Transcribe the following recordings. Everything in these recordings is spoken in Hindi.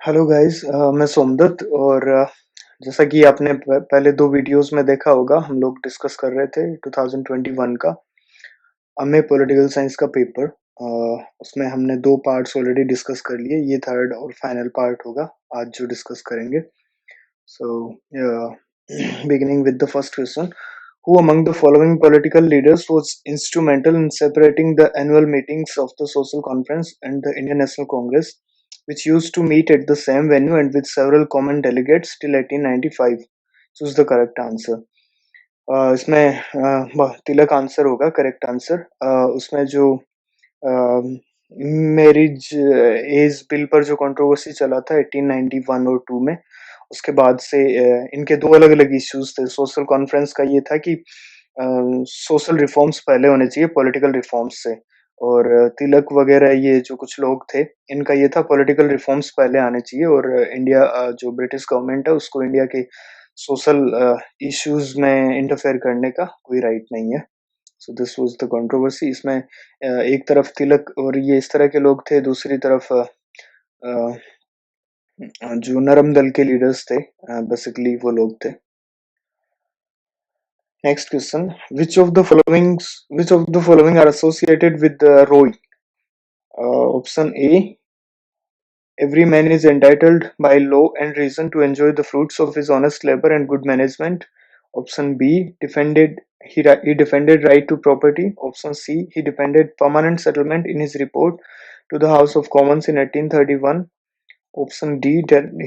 हेलो गाइस, मैं सोमदत्त और जैसा कि आपने पहले दो वीडियोस में देखा होगा, हम लोग डिस्कस कर रहे थे 2021 का एमए पॉलिटिकल साइंस का पेपर। उसमें हमने दो पार्ट्स ऑलरेडी डिस्कस कर लिए। ये थर्ड और फाइनल पार्ट होगा आज जो डिस्कस करेंगे। सो beginning with the first question, who among the following political leaders was instrumental in separating the annual meetings of the social conference and the Indian National Congress, which used to meet at the same venue and with several common delegates till 1895? Choose the correct answer. इसमें तिलक आंसर होगा करेक्ट आंसर। उसमें जो मैरिज एज बिल पर जो कंट्रोवर्सी चला था 1891 और 2 में, उसके बाद से इनके दो अलग अलग इश्यूज थे। सोशल कॉन्फ्रेंस का ये था कि सोशल रिफॉर्म्स पहले होने चाहिए पॉलिटिकल रिफॉर्म्स से, और तिलक वगैरह ये जो कुछ लोग थे, इनका ये था पॉलिटिकल रिफॉर्म्स पहले आने चाहिए, और इंडिया जो ब्रिटिश गवर्नमेंट है उसको इंडिया के सोशल इश्यूज में इंटरफेयर करने का कोई राइट नहीं है। So this was the controversy. इसमें एक तरफ तिलक और ये इस तरह के लोग थे, दूसरी तरफ जो नरम दल के लीडर्स थे, बेसिकली वो लोग थे। Next question, which of the following are associated with Roy? Option A, every man is entitled by law and reason to enjoy the fruits of his honest labor and good management. Option B, he defended right to property. Option C, he defended permanent settlement in his report to the House of Commons in 1831. Option D,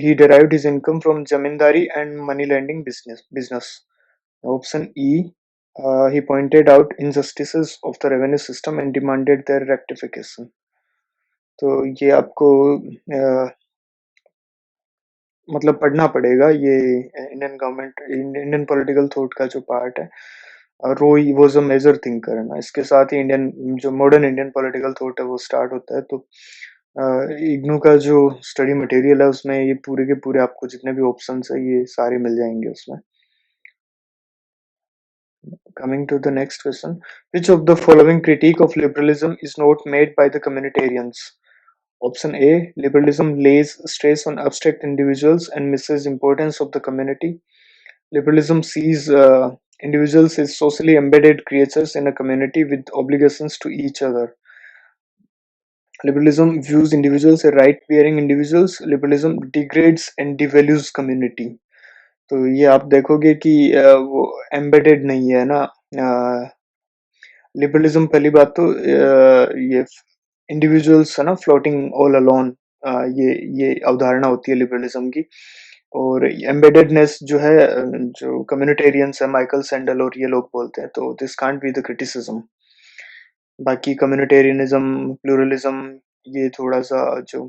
he derived his income from zamindari and money lending business. Option E, he pointed out injustices of the revenue system and demanded their rectification. तो ये आपको मतलब पढ़ना पड़ेगा ये इंडियन पॉलिटिकल थॉट का जो पार्ट है। रोई वाज अ मेजर थिंकर है ना, इसके साथ ही इंडियन जो मॉडर्न इंडियन पॉलिटिकल थॉट है वो स्टार्ट होता है। तो इग्नू का जो स्टडी मटेरियल है उसमें ये पूरे के पूरे आपको जितने भी ऑप्शंस है ये सारे मिल जाएंगे उसमें। Coming to the next question, which of the following critique of liberalism is not made by the communitarians? Option A, liberalism lays stress on abstract individuals and misses importance of the community. Liberalism sees individuals as socially embedded creatures in a community with obligations to each other. Liberalism views individuals as right-bearing individuals. Liberalism degrades and devalues community. तो ये आप देखोगे कि वो एम्बेडेड नहीं है ना। लिबरलिज्म पहली बात तो ये इंडिविजुअल्स है ना, फ्लोटिंग ऑल अलोन, ये अवधारणा होती है लिबरलिज्म की। और एम्बेडेडनेस जो है, जो कम्युनिटेरियंस है माइकल सैंडल और ये लोग बोलते हैं, तो this can't be the criticism. बाकी कम्युनिटेरियनिज्म, प्लूरलिज्म ये थोड़ा सा जो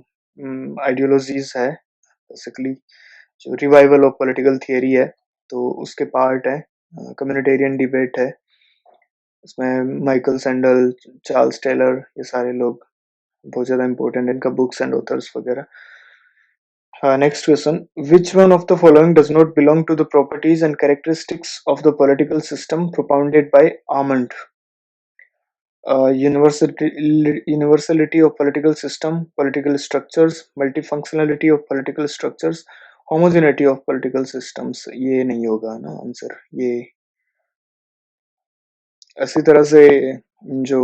आइडियोलॉजीज है बेसिकली, जो रिवाइवल ऑफ पॉलिटिकल थियरी है तो उसके पार्ट है। कम्युनिटेरियन डिबेट है, इसमें माइकल सैंडल, चार्ल्स टेलर, ये सारे लोग बहुत ज्यादा इंपॉर्टेंट है, इनका बुक्स एंड ऑथर्स वगैरह। Next question, which one of the following does not belong to the properties and characteristics of the political system propounded by Armand? Universality of political system, political structures, multifunctionality of political structures, homogeneity of political systems. ये नहीं होगा ना आंसर। ये ऐसी तरह से जो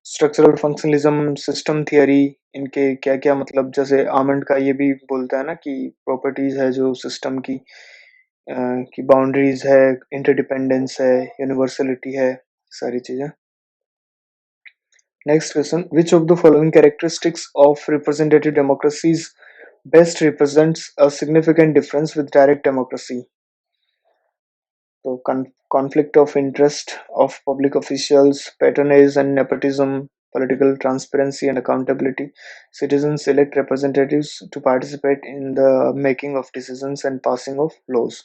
स्ट्रक्चरल फंक्शनलिज्म, सिस्टम थियरी, इनके क्या क्या मतलब, जैसे आमंड का ये भी बोलता है ना कि प्रॉपर्टीज है जो सिस्टम की बाउंड्रीज है, इंटरडिपेंडेंस है, यूनिवर्सलिटी है, सारी चीजें। Next question, which of the following characteristics of representative democracies best represents a significant difference with direct democracy? So conflict of interest of public officials, patronage and nepotism, political transparency and accountability. Citizens elect representatives to participate in the making of decisions and passing of laws.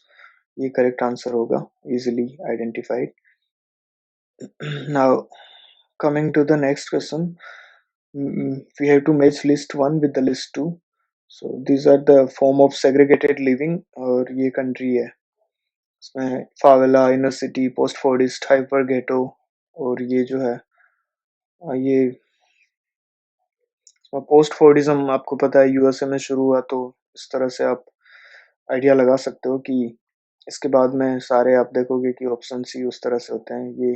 ये correct answer होगा, easily identified. Now, coming to the next question, we have to match list 1 with the list 2. So these are the form of segregated living, और ये country है। इसमें फावेला, इनर सिटी, पोस्ट फोर्टिस्ट, हाइपर गेटो, और ये जो है ये पोस्ट फोर्डिज्म आपको पता है यूएसए में शुरू हुआ, तो इस तरह से आप आइडिया लगा सकते हो कि इसके बाद में सारे आप देखोगे कि ऑप्शंस ही उस तरह से होते हैं। ये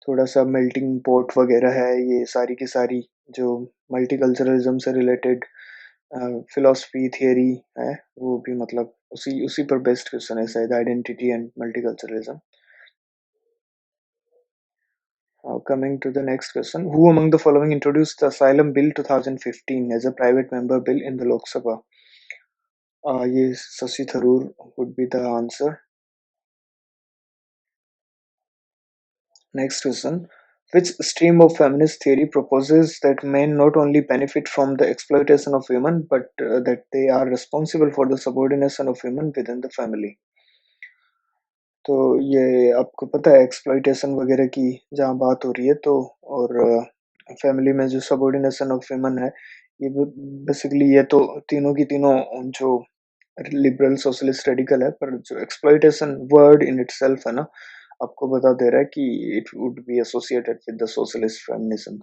थोड़ा-सा मेल्टिंग पॉट वगैरह है, ये सारी की सारी जो मल्टीकल्चरलिज़्म से रिलेटेड अ, फिलॉसफी, थियरी है, वो भी मतलब उसी उसी पर बेस्ड क्वेश्चन है शायद, identity and multiculturalism. Coming to the next question, who among the following introduced the Asylum Bill 2015 as a private member bill in the Lok Sabha? ये Shashi Tharoor would be the answer. Next question, which stream of feminist theory proposes that men not only benefit from the exploitation of women, but that they are responsible for the subordination of women within the family? तो ये आपको पता है एक्सप्लॉइटेशन वगैरह की जहाँ बात हो रही है, तो और फैमिली में जो सबऑर्डिनेशन ऑफ वुमेन है, ये बेसिकली ये तो तीनों की तीनों जो लिबरल सोशलिस्ट रेडिकल है, पर जो एक्सप्लॉइटेशन वर्ड इन इटसेल्फ है ना, आपको बता दे रहा है कि it would be associated with the socialist feminism.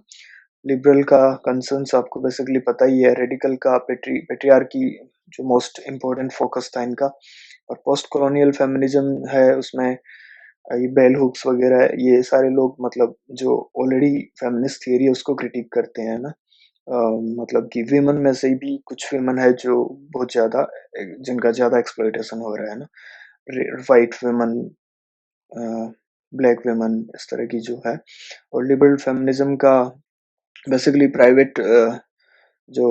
Liberal का कंसर्न्स आपको बेसिकली पता ही है, रेडिकल का पेट्रियार्की जो मोस्ट इम्पोर्टेंट फोकस था इनका, और पोस्ट कॉलोनियल फेमिनिज्म है उसमें ये बेल हुक्स वगैरह ये सारे लोग मतलब जो ऑलरेडी फेमिनिस्ट थियरी है उसको क्रिटिक करते हैं ना। अ, मतलब कि विमेन में से भी कुछ विमेन है जो बहुत ज़्यादा जिनका ज़्यादा एक्सप्लॉइटेशन हो रहा है ना। व्हाइट विमेन, ब्लैक विमेन इस तरह की जो है, और लिबरल फेमिनिज्म का बेसिकली जो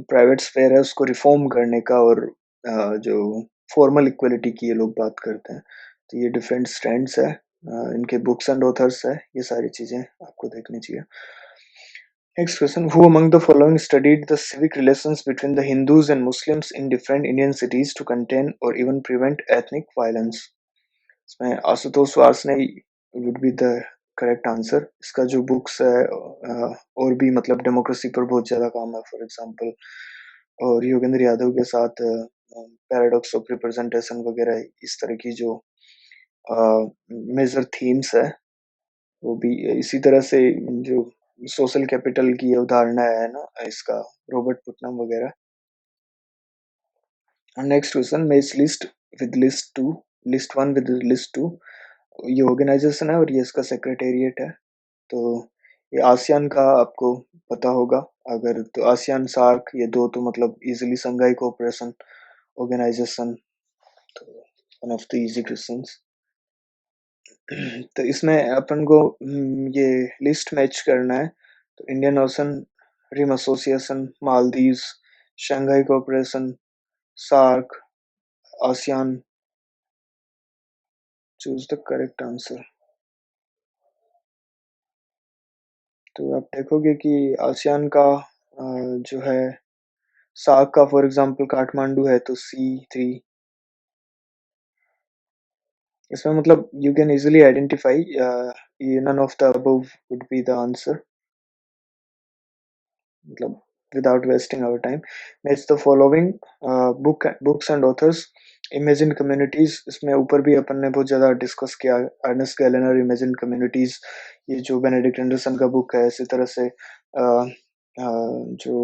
प्राइवेट स्फेयर है उसको रिफॉर्म करने का, और जो फॉर्मल इक्वलिटी की ये लोग बात करते हैं। तो ये डिफरेंट स्टैंड्स है, इनके बुक्स एंड ऑथर्स है, ये सारी चीज़ें आपको देखनी चाहिए। Next question, who among the following studied the civic relations between the Hindus and Muslims in different Indian cities to contain or even prevent ethnic violence? इसमें Ashutosh Varshney would be the correct answer. इसका जो बुक्स है और भी मतलब डेमोक्रेसी पर बहुत ज़्यादा काम है, फॉर एग्जांपल, और योगेंद्र यादव के साथ पैराडॉक्स ऑफ रिप्रेजेंटेशन वगैरह इस तरह की जो मेजर थीम्स है, वो भी इसी तरह से जो सोशल कैपिटल की अवधारणा है ना इसका, रॉबर्ट पुटनम वगैरह। Next question, match list with list two, list one with list two, ये ऑर्गेनाइजेशन है और ये इसका सेक्रेटेरिएट है। तो ये आसियान का आपको पता होगा, अगर तो आसियान सार्क ये दो तो मतलब इजीली संघाई कोऑपरेशन ऑर्गेनाइजेशन, तो one of the easy questions. तो इसमें अपन को ये लिस्ट मैच करना है, तो Indian Ocean Rim Association, Maldives, Shanghai Cooperation, SAARC, ASEAN, choose the correct answer. तो आप देखोगे कि आसियान का जो है, सार्क का फॉर एग्जांपल काठमांडू है तो C3। इसमें मतलब यू कैन इजीली आइडेंटिफाई, ये none of the above would be the answer, मतलब without wasting our time, match the following books and authors. Imagine communities, इसमें ऊपर भी अपन ने बहुत ज़्यादा डिस्कस किया, अर्नेस्ट गैलेनर इमेजिन कम्युनिटीज, ये जो बेनेडिक्ट एंडरसन का बुक है। इसी तरह से जो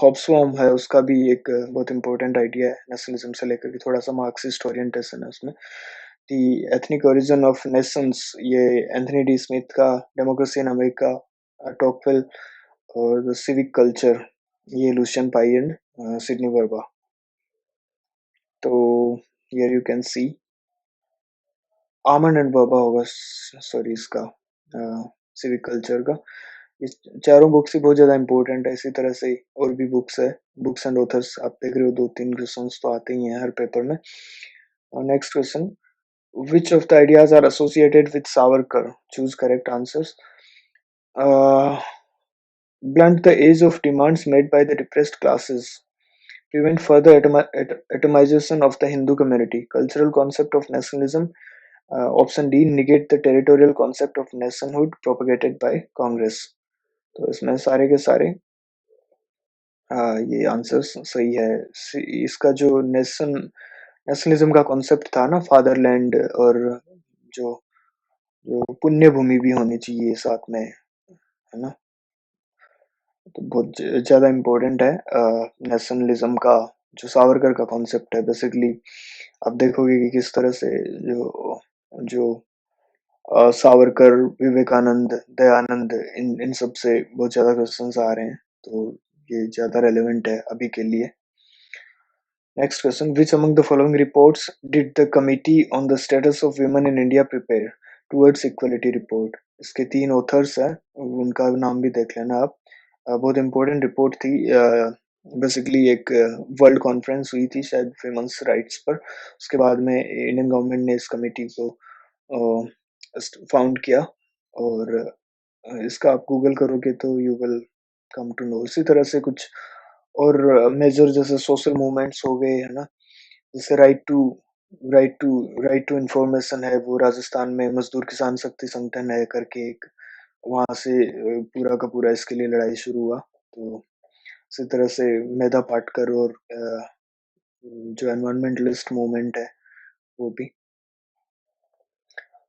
हॉब्सबॉम है उसका भी एक बहुत इंपॉर्टेंट आइडिया है नेशनलिज्म से लेकर के, थोड़ा सा मार्क्सिस्ट ओरिएंटेशन है उसमें। The ethnic origin of nations, ये एंथनी डी स्मिथ का, डेमोक्रेसी इन अमेरिका, टॉकवेल, और द सिविक कल्चर, ये Lucian Pye and Sidney Verba. तो here you can see Almond and Verba होगा, सॉरी इसका सिविक कल्चर का। ये चारों बुक्स ही बहुत ज़्यादा इंपॉर्टेंट है। इसी तरह से और भी बुक्स है, बुक्स एंड ऑथर्स आप देख रहे हो, 2-3 क्वेश्चंस तो आते ही हैं हर पेपर में। और next question, which of the ideas are associated with Savarkar? Choose correct answers. Uh, blunt the age of demands made by the depressed classes. Prevent further atomization of the Hindu community. Cultural concept of nationalism. Option D, negate the territorial concept of nationhood propagated by Congress. तो इसमें सारे के सारे ये आंसर्स सही है। इसका जो नेशनलिज्म का कॉन्सेप्ट था ना, फादरलैंड, और जो जो पुण्य भूमि भी होनी चाहिए साथ में, है ना? तो बहुत ज़्यादा इम्पोर्टेंट है नेशनलिज़्म का जो सावरकर का कॉन्सेप्ट है बेसिकली आप देखोगे कि किस तरह से जो जो सावरकर, विवेकानंद, दयानंद इन सब से बहुत ज़्यादा क्वेश्चंस आ रहे हैं, तो ये ज़्यादा रेलेवेंट है अभी के लिए। Next question, which among the following reports did the Committee on the Status of Women in India prepare towards Equality report? इसके 3 ऑथर्स हैं, उनका नाम भी देख लेना आप। बहुत इम्पोर्टेंट रिपोर्ट थी बेसिकली एक वर्ल्ड कॉन्फ्रेंस हुई थी शायद विमेंस राइट्स पर, उसके बाद में इंडियन गवर्नमेंट ने इस कमिटी को फाउंड किया और इसका आप गूगल करोगे तो you will come to know. इसी तरह से कुछ और मेजर जैसे सोशल मूवमेंट्स हो गए है ना, जैसे राइट टू इंफॉर्मेशन है, वो राजस्थान में मजदूर किसान शक्ति संगठन है करके एक वहां से पूरा का पूरा इसके लिए लड़ाई शुरू हुआ। तो इसी तरह से मेधा पाटकर और जो एनवायरमेंटलिस्ट मूवमेंट है वो भी।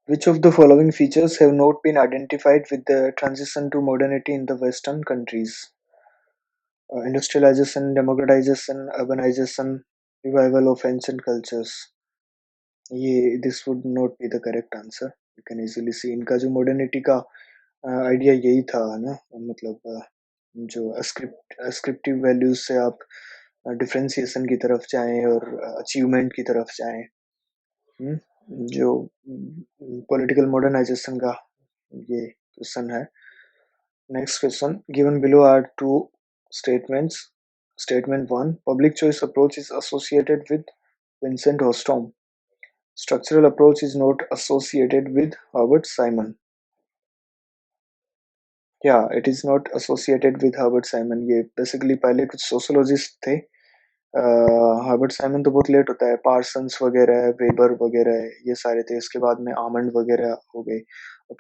Which of the following features have not been identified with the transition to modernity in the Western countries? Industrialization, democratization, urbanization, revival of ancient cultures. ये this would not be the correct answer. You can easily see इनका जो modernity का आइडिया यही था ना, मतलब जो ascriptive values से आप डिफरेंशिएशन की तरफ जाएं और अचीवमेंट की तरफ जाएं। जो पॉलिटिकल मॉडर्नाइजेशन का ये क्वेश्चन है। Next question, given below are two statements. Statement 1, public choice approach is associated with Vincent Ostrom. Structural approach is not associated with Herbert Simon. या it is not associated with Herbert Simon. ये बेसिकली पहले कुछ सोशियोलॉजिस्ट थे, हर्बर्ट साइमन तो बहुत लेट होता है, पार्सन्स वगैरह है, वेबर वगैरह है, ये सारे थे, इसके बाद में आमंड वगैरह हो गए।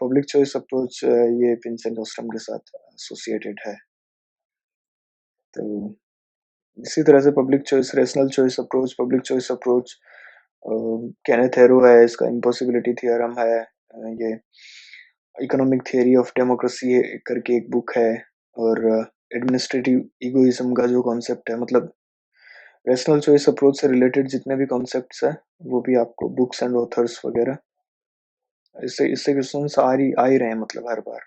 पब्लिक चॉइस अप्रोच ये विंसेंट ऑस्टम के साथ एसोसिएटेड है। तो इसी तरह से public choice, rational choice approach, public choice approach Kenneth arrow है, इसका इम्पॉसिबिलिटी थ्योरम है, ये इकोनॉमिक थियरी ऑफ डेमोक्रेसी करके एक बुक है, और एडमिनिस्ट्रेटिव इगोइज्म का जो कॉन्सेप्ट है, मतलब रेशनल चॉइस अप्रोच से रिलेटेड जितने भी कॉन्सेप्ट्स हैं वो भी आपको बुक्स एंड ऑथर्स वगैरह इससे इससे क्वेश्चंस आ ही रहे हैं मतलब हर बार।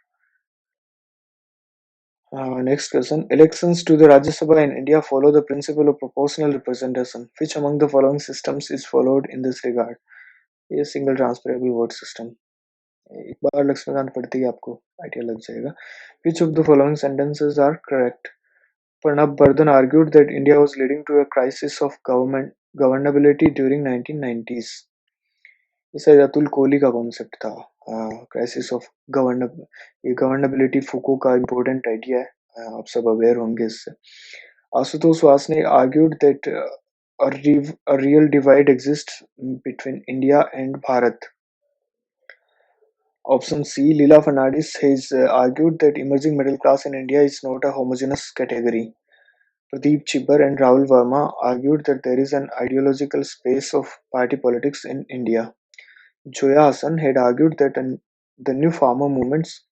Next question, elections to the Rajya Sabha in India follow the principle of proportional representation. Which among the following systems is followed in this regard? ये सिंगल ट्रांसफरेबल वोट सिस्टम, एक बार लक्ष्मीकांत पढ़ते ही आपको आइडिया लग जाएगा। Which of the following sentences are correct? Pranab Bardhan argued that India was leading to a crisis of governability during 1990s. ये शायद अतुल कोहली का कॉन्सेप्ट था, क्राइसिस ऑफ ये गवर्नेबिलिटी फुको का इम्पोर्टेंट आइडिया है, आप सब अवेयर होंगे इससे। आशुतोष वास ने argued that a real divide exists between India and Bharat. Option C, Leela Fernandez has argued that emerging middle class in India is not a homogeneous category. Pradeep Chibbar and Rahul Verma argued that there is an ideological space of party politics in India. Joya Hassan had argued that the new farmer movements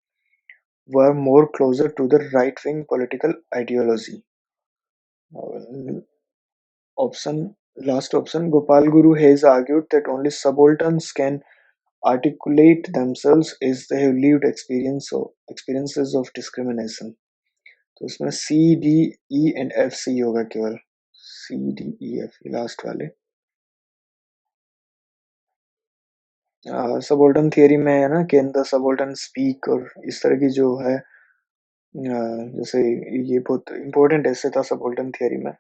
were more closer to the right-wing political ideology. Last option, Gopal Guru has argued that only subalterns can articulate themselves as they have lived experiences of discrimination. तो इसमें C, D, E and F C होगा केवल, C, D, E, F last वाले। सबोल्टन थियरी में है ना, कैन द सबोल्टन स्पीक, और इस तरह की जो है जैसे ये बहुत इम्पोर्टेंट ऐसे था सबोल्टन थियरी में।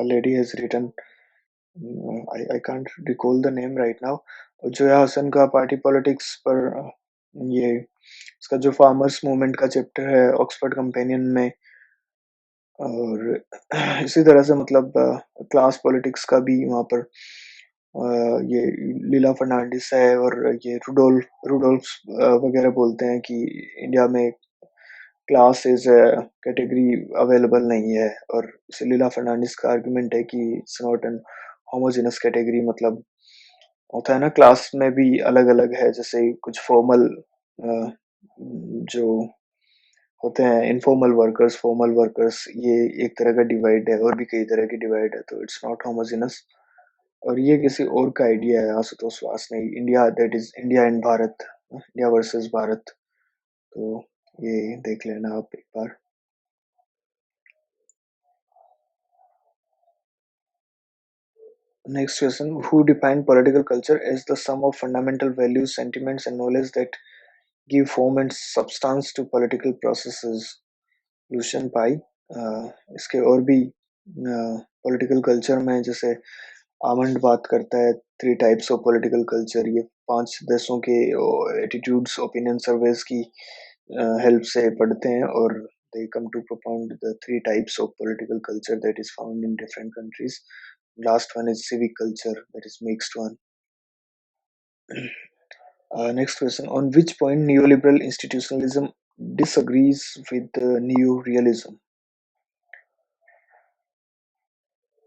Lady has written, I can't recall the name right now. Zoya Hasan का पार्टी पॉलिटिक्स पर ये इसका जो फार्मर्स मूवमेंट का चैप्टर है ऑक्सफोर्ड कंपेनियन में, और इसी तरह से मतलब क्लास पॉलिटिक्स का भी वहाँ पर ये लीला फर्नांडिस है, और ये रुडोल्फ वगैरह बोलते हैं कि इंडिया में क्लास इज कैटेगरी अवेलेबल नहीं है, और लीला फर्नांडिस का आर्गुमेंट है कि it's not an homogeneous category, मतलब होता है ना क्लास में भी अलग अलग है, जैसे कुछ फॉर्मल जो होते हैं इनफॉर्मल वर्कर्स, फॉर्मल वर्कर्स, ये एक तरह का डिवाइड है और भी कई तरह की डिवाइड है, तो इट्स नॉट होमोजेनस। और ये किसी और का आइडिया है आशुतोष वास नहीं, India that is India and Bharat, India versus Bharat. तो ये देख लेना आप एक बार। Next question: Who defined political culture as the sum of fundamental values, sentiments, and knowledge that give form and substance to political processes? Lucian Pye. इसके और भी पॉलिटिकल कल्चर में जैसे आमंड बात करता है three types of political culture, ये 5 देशों के एटीट्यूड्स ओपिनियन सर्वेज की हेल्प से पढ़ते हैं, और they come to propound the three types of political culture that is found in different countries. Last one is civic culture, that is mixed one. Next question: On which point neoliberal institutionalism disagrees with neo-realism?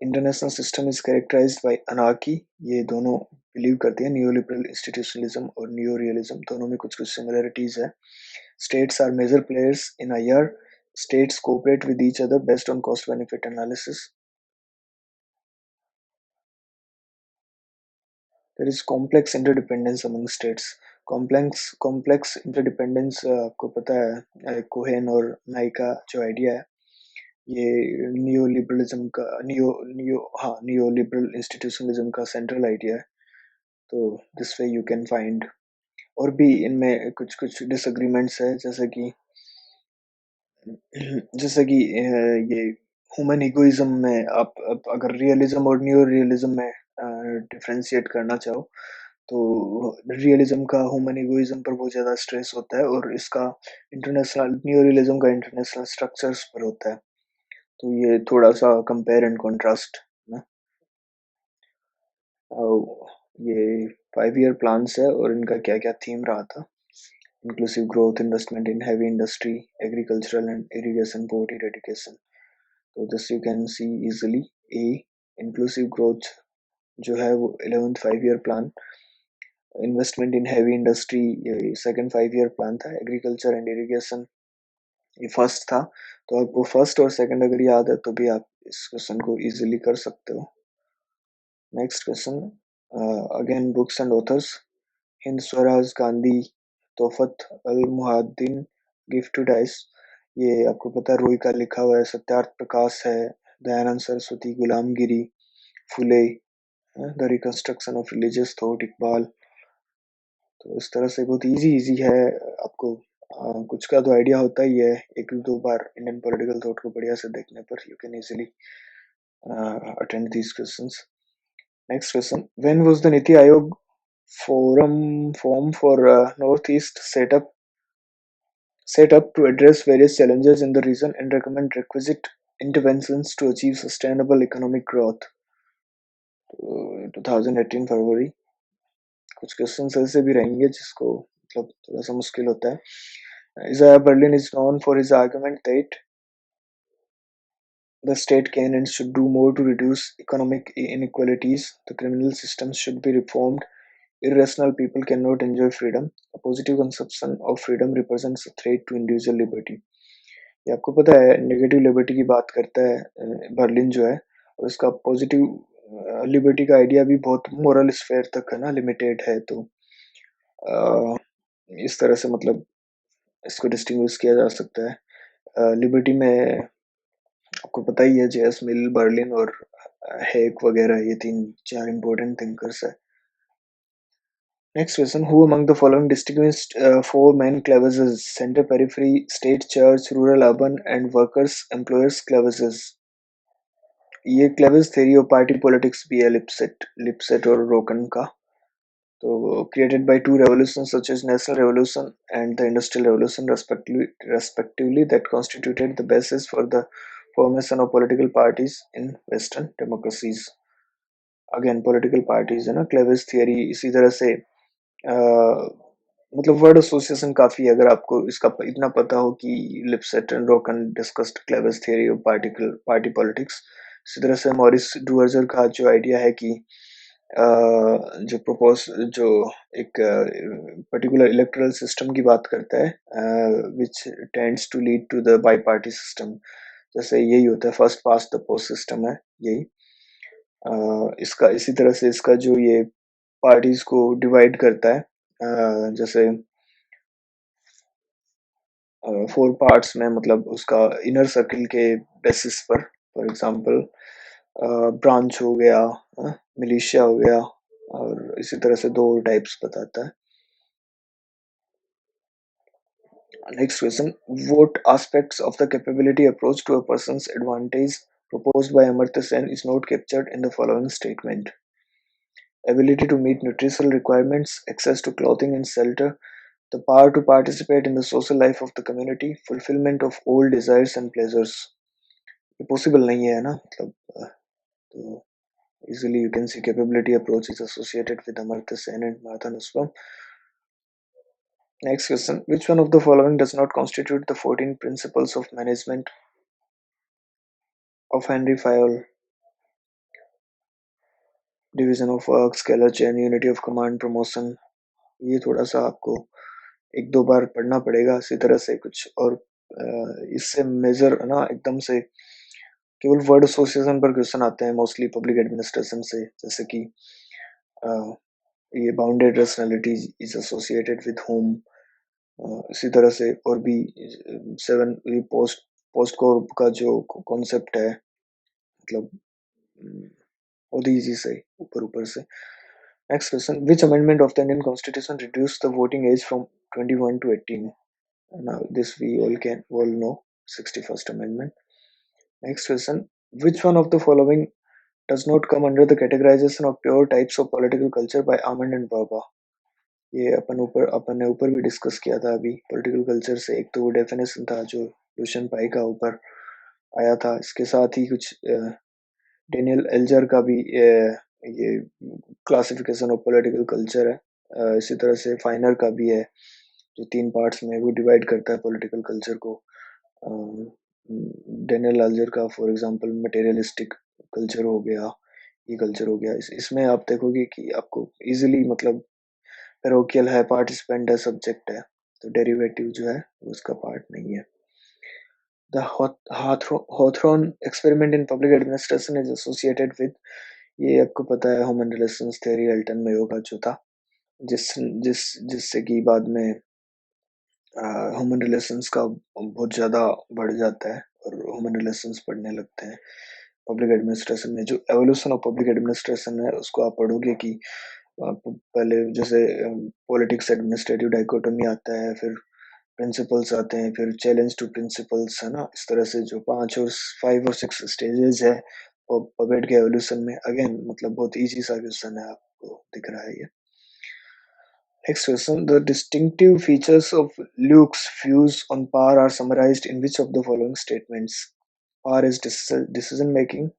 International system is characterised by anarchy, ये दोनों बिलीव करते हैं, नियोलिबरल इंस्टीट्यूशनलिज्म और नियो रियलिज्म दोनों में कुछ कुछ सिमिलरिटीज है। States are major players in IR, states cooperate with each other based on cost benefit analysis. There is complex interdependence among states, complex interdependence आपको पता है कोहेन और नाई का जो आइडिया है, ये नियो लिबरलिज्म का नियो नियो हाँ नियो लिबरल इंस्टीट्यूशनलिज्म का सेंट्रल आइडिया है। तो this way you can find, और भी इनमें कुछ कुछ डिसएग्रीमेंट्स है, जैसे कि ये ह्यूमन इगोइज्म में आप अगर रियलिज्म और न्यू रियलिज्म में डिफरेंशिएट करना चाहो, तो रियलिज्म का ह्यूमन इगोइज्म पर बहुत ज्यादा स्ट्रेस होता है, और इसका इंटरनेशनल न्यू रियलिज्म का इंटरनेशनल स्ट्रक्चर्स पर होता है। तो ये थोड़ा सा कंपेयर एंड कंट्रास्ट ना। ये 5 ईयर प्लान्स है और इनका क्या क्या थीम रहा था: inclusive growth, investment in heavy industry, agricultural and irrigation, poverty eradication. तो this you can see easily. A inclusive growth जो है वो 11th 5 year plan, investment in heavy industry ये सेकंड 5 ईयर प्लान था, एग्रीकल्चर एंड इरिगेशन ये फर्स्ट था। तो आपको फर्स्ट और सेकंड अगर याद है तो भी आप इस क्वेश्चन को इजीली कर सकते हो। Next question, again books and authors: Hind Swaraj, Gandhi, Tuhfat al Muwahhidin, gift to deists, ये आपको पता है रोई का लिखा हुआ है, सत्यार्थ प्रकाश है, Dayanand Saraswati, Gulamgiri, Phule, the reconstruction of religious thought, Iqbal. तो इस तरह से बहुत इजी इजी है, आपको कुछ का तो आइडिया होता ही है, एक दो बार इंडियन पॉलिटिकल थॉट को बढ़िया से देखने पर you can easily attend these questions. Next question: when was the NITI Aayog forum form for Northeast set up to address various challenges in the region and recommend requisite interventions to achieve sustainable economic growth? 2018 फरवरी। कुछ क्वेश्चंस ऐसे भी रहेंगे जिसको मतलब थोड़ा सा मुश्किल होता है। Isaiah Berlin is known for his argument that the state can and should do more to reduce economic inequalities. The criminal system should be reformed. Irrational people cannot enjoy freedom. A positive conception of freedom represents a threat to individual liberty. ये आपको पता है नेगेटिव लिबर्टी की बात करता है बर्लिन जो है, और इसका पॉजिटिव लिबर्टी का आइडिया भी बहुत मोरल स्फेयर तक है ना, लिमिटेड है। तो अ, इस तरह से मतलब इसको डिस्टिंग्विश किया जा सकता है। लिबर्टी में आपको पता ही है जेएस मिल, बर्लिन और हेक वगैरह, ये 3-4 इम्पोर्टेंट थिंकर्स है। Next question: Who among the following distinguished four main clauses: center, periphery, state, church, rural, urban, and workers, employers clauses? ये Clavis theory of party politics भी है, लिपसेट और रोकन का। तो created by two revolutions such as National Revolution and the Industrial Revolution respectively that constituted the basis for the formation of political parties in Western democracies. Again political parties है ना, क्लेविस theory इसी तरह से मतलब वर्ड एसोसिएशन काफी है, अगर आपको इसका इतना पता हो कि Lipset and Rokkan discussed cleavage theory of party politics. इसी तरह से मॉरिस डुअर्जर का जो आइडिया है कि अ, जो प्रपोज जो एक पर्टिकुलर इलेक्टोरल सिस्टम की बात करता है which tends to lead to the bi party system. जैसे यही होता है, first past the post system है यही। इसका इसी तरह से इसका जो ये पार्टीज को डिवाइड करता है, जैसे फोर पार्ट्स में, मतलब उसका इनर सर्किल के बेसिस पर। फॉर एग्जांपल ब्रांच हो गया, मिलिशिया हो गया, और इसी तरह से दो टाइप्स बताता है। Next question. What aspects of the capability approach to a person's advantage proposed by Amartya Sen is not captured in the following statement? Ability to meet nutritional requirements, access to clothing and shelter, the power to participate in the social life of the community, fulfillment of all desires and pleasures. ये possible नहीं है ना, मतलब तो easily you can see capability approach is associated with Amartya Sen and Martha Nussbaum. Next question. Which one of the following does not constitute the 14 principles of management of Henry Fayol? Division of work, scalar chain, unity of command, promotion. ये थोड़ा सा आपको एक दो बार पढ़ना पड़ेगा इसी तरह से कुछ, और इससे मेजर है ना एकदम से केवल वर्ड एसोसिएशन पर क्वेश्चन आते हैं मोस्टली पब्लिक एडमिनिस्ट्रेशन से, जैसे कि अ, ये bounded rationality is associated with home. इसी तरह से और भी सेवन पोस्ट पोस्ट कोर का जो कॉन्सेप्ट है, मतलब बहुत इजी से ऊपर ऊपर से। Next question. Which amendment of the Indian Constitution reduced the voting age from 21 to 18? Now, this we all know. 61st Amendment. Next question. Which one of the following does not come under the categorization of pure types of political culture by Amand and Baba? ये अपन ने ऊपर भी डिस्कस किया था अभी पॉलिटिकल कल्चर से। एक तो वो डेफिनेशन था जो लुशन पाई का ऊपर आया था, इसके साथ ही कुछ डेनियल एल्जर का भी ये क्लासिफिकेशन ऑफ पॉलिटिकल कल्चर है। इसी तरह से फाइनर का भी है, जो तीन पार्ट्स में वो डिवाइड करता है पॉलिटिकल कल्चर को। डेनियल एल्जर का फॉर एग्जांपल मटेरियलिस्टिक कल्चर हो गया, ये कल्चर हो गया। इसमें आप देखोगे कि आपको इजीली, मतलब पैरोकियल है, पार्टिसिपेंट है, सब्जेक्ट है, तो डेरिवेटिव जो है वो उसका पार्ट नहीं है। The Hawthorne experiment in public administration is associated with, ये आपको पता है, human relations theory Elton Mayo का जो था, जिस जिस जिससे कि बाद में ह्यूमन रिलेशंस का बहुत ज़्यादा बढ़ जाता है और ह्यूमन रिलेशंस पढ़ने लगते हैं पब्लिक एडमिनिस्ट्रेशन में। जो एवोल्यूशन ऑफ पब्लिक एडमिनिस्ट्रेशन है उसको आप पढ़ोगे कि पहले जैसे पॉलिटिक्स एडमिनिस्ट्रेटिव डाइकोटोमी आता है, फिर प्रिंसिपल्स आते हैं, फिर चैलेंज टू प्रिंसिपल्स, है ना? इस तरह से जो 5 और 5 और 6 स्टेजेस है पपेट के एवोल्यूशन में। अगेन मतलब बहुत ईज़ी सा क्वेश्चन है, आपको दिख रहा है ये। Next question. The distinctive features of Luke's views on power are summarized in which of the following statements? Power is decision making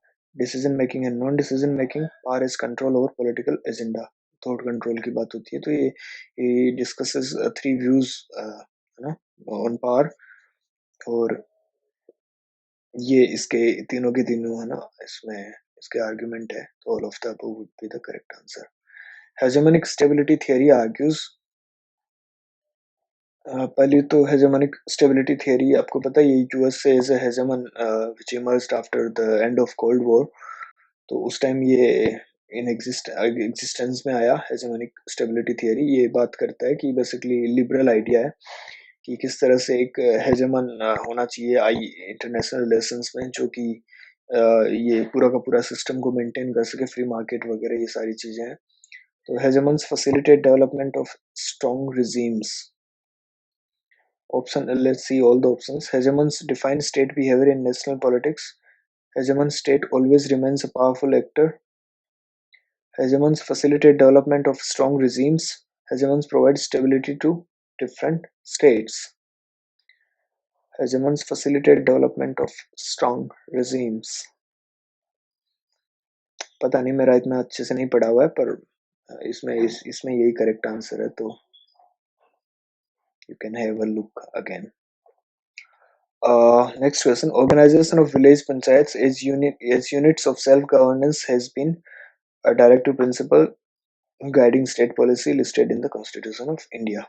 and non-decision making. Power is control over political agenda. Thought control की बात होती है, तो ये डिस्कसेस थ्री व्यूज है ना ऑन पावर, और ये इसके तीनों के तीनों है ना, इसमें इसके आर्गुमेंट है, तो all of the above would be the correct answer. Hegemonic stability theory argues, पहले तो हेजेमोनिक स्टेबिलिटी थियरी आपको पता है, ये यूएस से as a hegemon which emerged after the end of cold war, तो उस टाइम ये एग्जिस्टेंस में आया हेजेमोनिक स्टेबिलिटी थियरी। ये बात करता है कि बेसिकली लिबरल आइडिया है कि किस तरह से एक हेजेमन होना चाहिए आई इंटरनेशनल रिलेशंस में, जो कि ये पूरा का पूरा सिस्टम को मेंटेन कर सके, फ्री मार्केट वगैरह ये सारी चीजें हैं। तो hegemons facilitate development of strong regimes. Option, let's see all the options. Hegemons define state behavior in national politics. Hegemon state always remains a powerful actor. Hegemons facilitate development of strong regimes. Hegemons provide stability to different states. Hegemons facilitate development of strong regimes. पता नहीं, मेरा इतना अच्छे से नहीं पढ़ा हुआ है, पर इसमें यही करेक्ट आंसर है, तो you can have a look again. Next question. Organization of village panchayats as units of self-governance has been a directive principle guiding state policy listed in the Constitution of India.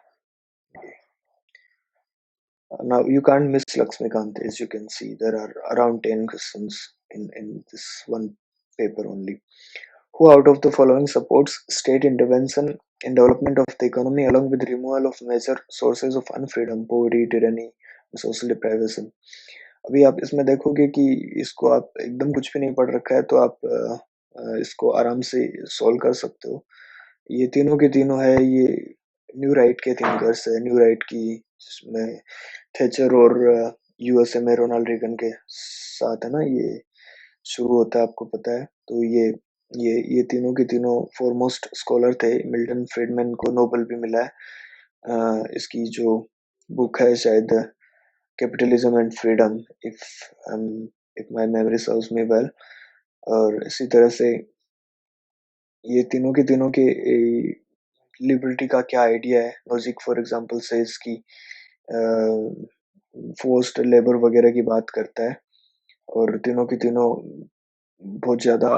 Now you can't miss Lakshmikant, as you can see. There are around 10 questions in this one paper only. Who out of the following supports state intervention in development of the economy along with removal of major sources of unfreedom, poverty, tyranny, social deprivation? अभी आप इसमें देखोगे कि इसको आप एकदम कुछ भी नहीं पढ़ रखा है तो आप इसको आराम से सॉल्व कर सकते हो। ये तीनों के तीनों है ये न्यू राइट के थिंकर्स है, न्यू राइट की जिसमें थैचर और यूएसए में रोनाल्ड रेगन के साथ है ना ये शुरू होता है आपको पता है। तो ये तीनों के तीनों फॉरमोस्ट स्कॉलर थे। मिल्टन फ्रीडमैन को नोबेल भी मिला है। इसकी जो बुक है शायद capitalism and freedom if if my memory serves me well. और इसी तरह से ये तीनों के तीनों के लिबर्टी का क्या आइडिया है। लॉजिक फॉर एग्जांपल सेज कि फोर्स्ड लेबर वगैरह की बात करता है और तीनों की तीनों बहुत ज़्यादा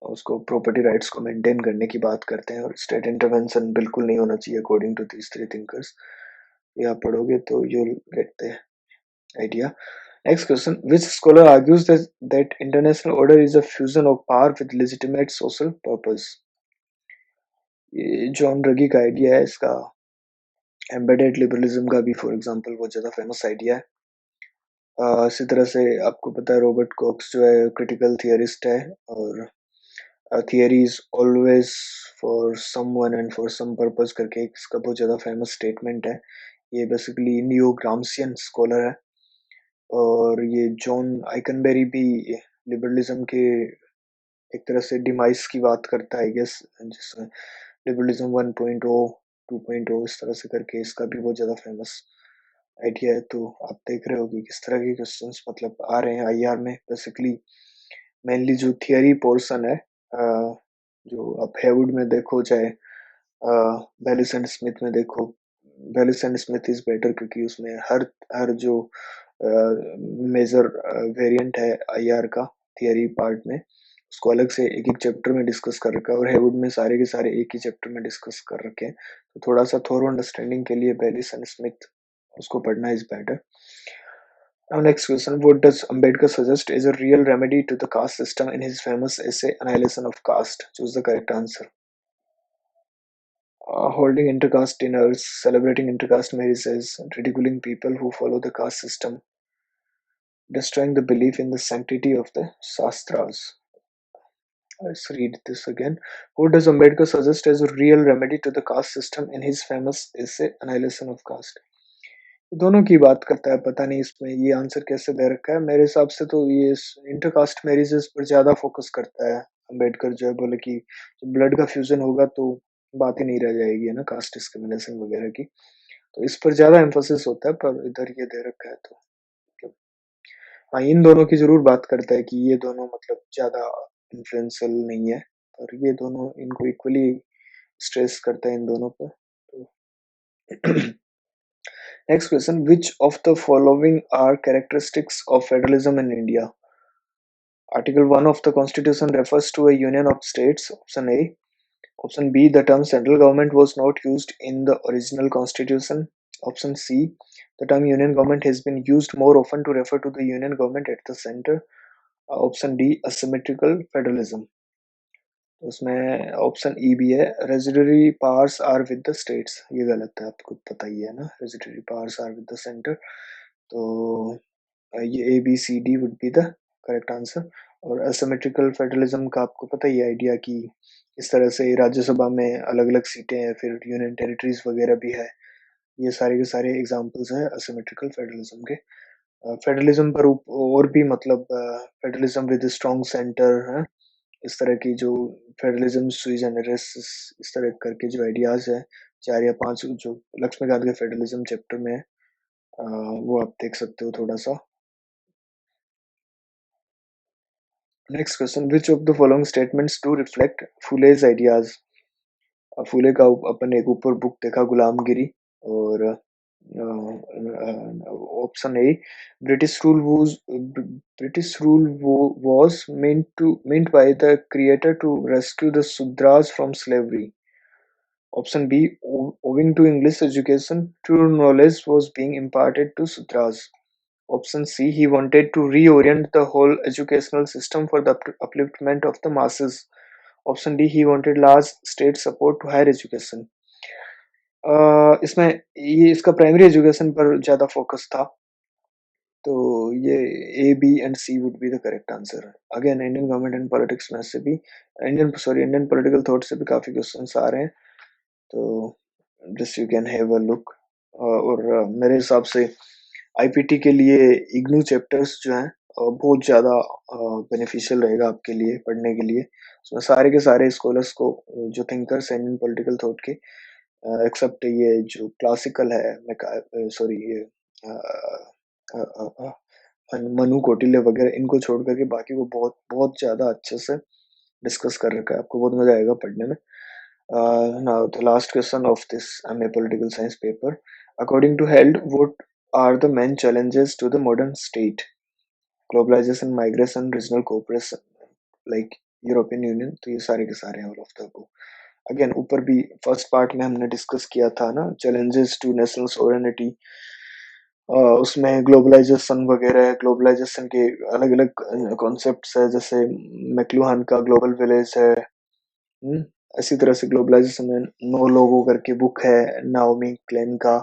उसको प्रॉपर्टी राइट्स को मेंटेन करने की बात करते हैं और स्टेट इंटरवेंशन बिल्कुल नहीं होना चाहिए according to these three thinkers. ये आप पढ़ोगे तो you will get the idea. Next question. Which scholar argues that international order is a fusion of power with legitimate social purpose? ये जॉन रगी का आइडिया है। इसका एम्बेडेड लिबरलिज्म का भी फॉर एग्जांपल बहुत ज़्यादा फेमस आइडिया है। इसी तरह से आपको पता है रॉबर्ट कॉक्स जो है क्रिटिकल थियरिस्ट है और theory is always for someone and for some purpose करके इसका बहुत ज़्यादा फेमस स्टेटमेंट है। ये बेसिकली नियो ग्राम्सियन स्कॉलर है और ये जॉन आइकनबेरी भी लिबरलिज्म के एक तरह से डिमाइस की बात करता है आई गेस, जिसमें लिबरलिज्म 1.0 2.0 इस तरह से करके इसका भी बहुत ज़्यादा फेमस आइडिया है। तो आप देख रहे हो कि किस तरह के क्वेश्चंस मतलब आ रहे हैं आईआर में। बेसिकली मेनली जो थियरी पोर्शन है जो आप हेवुड में देखो चाहे बेलिस एंड स्मिथ में देखो। Baylis and Smith is better क्योंकि उसमें हर हर जो मेजर वेरिएंट है आईआर का थियरी पार्ट में उसको अलग से एक एक चैप्टर में डिस्कस कर रखा है और हेवुड में सारे के सारे एक ही चैप्टर में डिस्कस कर रखे हैं। तो थोड़ा सा थोरो अंडरस्टैंडिंग के लिए बेलिस एंड स्मिथ उसको पढ़ना is better. Now next question, what does Ambedkar suggest is a real remedy to the caste system in his famous essay Annihilation of Caste? Choose the correct answer. Holding intercaste dinners, celebrating intercaste marriages, ridiculing people who follow the caste system, destroying the belief in the sanctity of the Shastras. Let's read this again. Who does Ambedkar suggest as a real remedy to the caste system in his famous essay Annihilation of Caste? दोनों की बात करता है, पता नहीं इसमें ये आंसर कैसे दे रखा है। मेरे हिसाब से तो ये इंटरकास्ट मैरिजेस पर ज़्यादा फोकस करता है अम्बेडकर जो है। बोले कि ब्लड का फ्यूजन होगा तो बात ही नहीं रह जाएगी है ना कास्ट डिस्क्रिमिनेशन वगैरह की। तो इस पर ज़्यादा एम्फोसिस होता है पर इधर ये दे रखा है तो मतलब हाँ, इन दोनों की ज़रूर बात करता है कि ये दोनों मतलब ज़्यादा इन्फ्लुएंशियल नहीं है और ये दोनों इनको इक्वली स्ट्रेस करता है इन दोनों पर। तो Next question, which of the following are characteristics of federalism in India? Article 1 of the Constitution refers to a union of states. Option A. Option B. The term central government was not used in the original constitution. Option C. The term union government has been used more often to refer to the union government at the center. Option D. Asymmetrical federalism. उसमें ऑप्शन ई भी है, residuary powers are with the states. ये गलत है, आपको पता ही है ना, residuary powers are with the centre. तो ये A B C D would be the correct answer. और असिमेट्रिकल फेडरलिज्म का आपको पता ही है आइडिया कि इस तरह से राज्यसभा में अलग अलग सीटें हैं, फिर यूनियन टेरिटरीज वगैरह भी है। ये सारे के सारे एग्जाम्पल्स हैं असिमेट्रिकल फेडरलिज्म के। फेडरलिज्म पर और भी मतलब फेडरलिज्म विद स्ट्रॉन्ग सेंटर है, इस तरह की जो फेडरलिज्म सुई जनरस इस तरह करके जो आइडियाज है 4 या 5 जो लक्ष्मीकांत के फेडरलिज्म चैप्टर में है, वो आप देख सकते हो थोड़ा सा। Next question, which of the following statements do reflect Phule's ideas? Phule का अपन एक ऊपर बुक देखा गुलामगिरी और Option A, British rule was meant by the creator to rescue the Sudras from slavery. Option B, owing to English education, true knowledge was being imparted to Sudras. Option C, he wanted to reorient the whole educational system for the upliftment of the masses. Option D, he wanted large state support to higher education. इसमें ये इसका प्राइमरी एजुकेशन पर ज़्यादा फोकस था, तो ये A, B and C would be the correct answer. Again Indian government and politics में से भी इंडियन पॉलिटिकल थॉट से भी काफ़ी क्वेश्चंस आ रहे हैं, तो this you can have a look. और मेरे हिसाब से आईपीटी के लिए इग्नू चैप्टर्स जो हैं बहुत ज़्यादा बेनिफिशियल रहेगा आपके लिए पढ़ने के लिए। उसमें सारे के सारे स्कॉलर्स को जो थिंकर्स हैं इंडियन पॉलिटिकल थॉट के, एक्सेप्ट ये जो क्लासिकल है, सॉरी ये अ, अ, अ, अ, मनु कौटिल्य वगैरह, इनको छोड़ करके बाकी को बहुत बहुत ज़्यादा अच्छे से डिस्कस कर रखा है, आपको बहुत मजा आएगा पढ़ने में। Now the last question of this MA political science paper, according to Held what are the main challenges to the modern state? Globalisation, migration, regional cooperation, like European Union, तो ये सारे के सारे हैं all of the above. Again ऊपर भी फर्स्ट पार्ट में हमने डिस्कस किया था ना, चैलेंजेस टू नेशनल सोवरेनिटी, उसमें ग्लोबलाइजेशन वगैरह है, ग्लोबलाइजेशन के अलग अलग कॉन्सेप्ट्स है, जैसे मैक्लुहान का ग्लोबल विलेज है। हम्म, इसी तरह से ग्लोबलाइजेशन में नो लोगो करके बुक है नाओमी क्लेन का।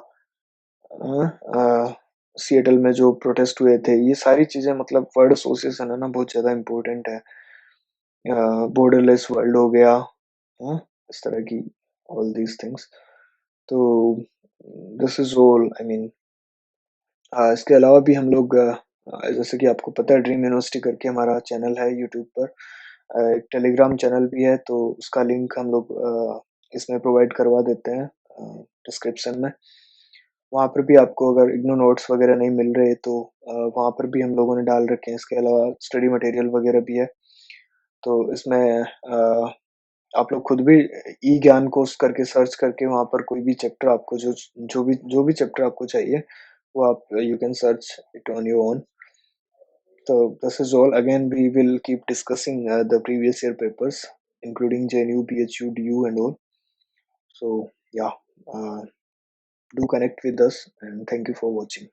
सिएटल में जो प्रोटेस्ट हुए थे, ये सारी चीजें मतलब वर्ड एसोसिएशन है ना, बहुत ज्यादा इम्पोर्टेंट है। बॉर्डरलेस वर्ल्ड हो गया, इस तरह की ऑल दीज थिंग्स। तो this is all, I mean इसके अलावा भी हम लोग जैसे कि आपको पता है ड्रीम यूनिवर्सिटी करके हमारा चैनल है यूट्यूब पर, एक टेलीग्राम चैनल भी है, तो उसका लिंक हम लोग इसमें प्रोवाइड करवा देते हैं डिस्क्रिप्शन में। वहाँ पर भी आपको अगर इग्नू नोट्स वगैरह नहीं मिल रहे तो वहाँ पर भी हम लोगों ने डाल रखे हैं। इसके अलावा स्टडी मटेरियल वगैरह भी है, तो इसमें आप लोग खुद भी ई ज्ञान कोर्स करके सर्च करके वहाँ पर कोई भी चैप्टर आपको जो भी चैप्टर आपको चाहिए, वो आप you can search it on your own. So this is all. Again, we will keep discussing the previous year papers, including JNU, BHU, DU, and all. So yeah, uh, do connect with us, and thank you for watching.